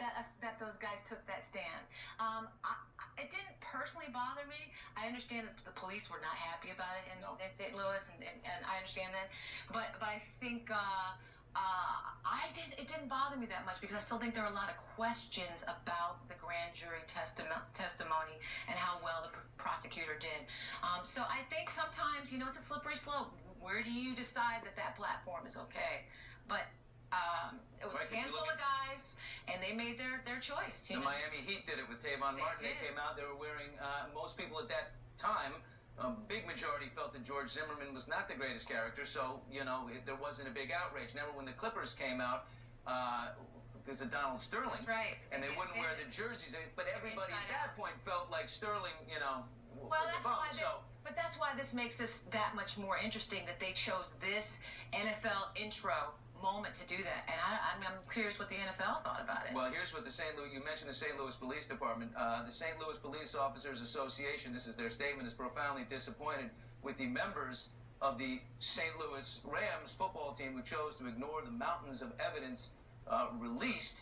that those guys took that stand. It didn't personally bother me. I understand that the police were not happy about it in St. Louis, and I understand that. But I think it didn't bother me that much because I still think there are a lot of questions about the grand jury testimony and how well the prosecutor did. So I think sometimes, it's a slippery slope. Where do you decide that platform is okay? But it was a handful of guys, and they made their choice. The Miami Heat did it with Tavon Martin. They came out, they were wearing, most people at that time, a big majority felt that George Zimmerman was not the greatest character, so, there wasn't a big outrage. Never when the Clippers came out, because of Donald Sterling. That's right. And they wouldn't wear the jerseys, but everybody at that point felt like Sterling, was a bum. But that's why this makes this that much more interesting, that they chose this NFL intro moment to do that, and I'm curious what the NFL thought about it. Well, here's what you mentioned the St. Louis Police Department. The St. Louis Police Officers Association, this is their statement, is profoundly disappointed with the members of the St. Louis Rams football team who chose to ignore the mountains of evidence released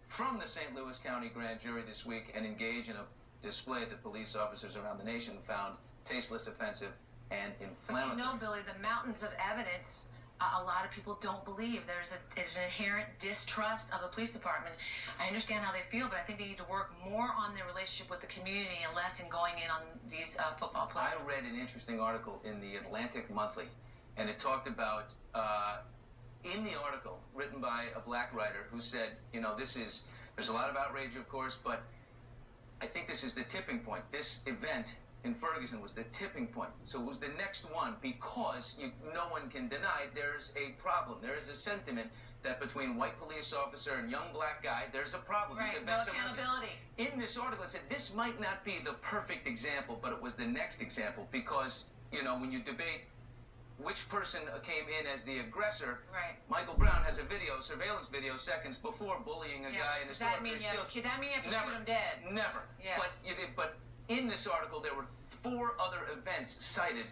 from the St. Louis County Grand Jury this week and engage in a display that police officers around the nation found tasteless, offensive, and inflammatory. But Billy, the mountains of evidence, a lot of people don't believe. There's an inherent distrust of the police department. I understand how they feel, but I think they need to work more on their relationship with the community and less in going in on these football players. I read an interesting article in the Atlantic Monthly, and it talked about, in the article, written by a black writer who said, there's a lot of outrage, of course, but I think this is the tipping point. This event in Ferguson was the tipping point. So it was the next one because no one can deny there's a problem. There is a sentiment that between white police officer and young black guy, there's a problem. Right, no accountability. In this article, it said this might not be the perfect example, but it was the next example because, when you debate which person came in as the aggressor, right. Michael Brown has a surveillance video seconds before bullying a guy in the store. Does that mean you have to shoot him dead? Never. Yeah. But in this article, there were 4 other events cited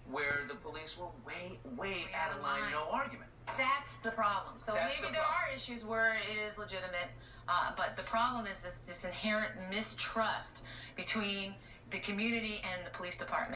where the police were way out of line, no argument. That's the problem. So maybe there are issues where it is legitimate, but the problem is this inherent mistrust between the community and the police department.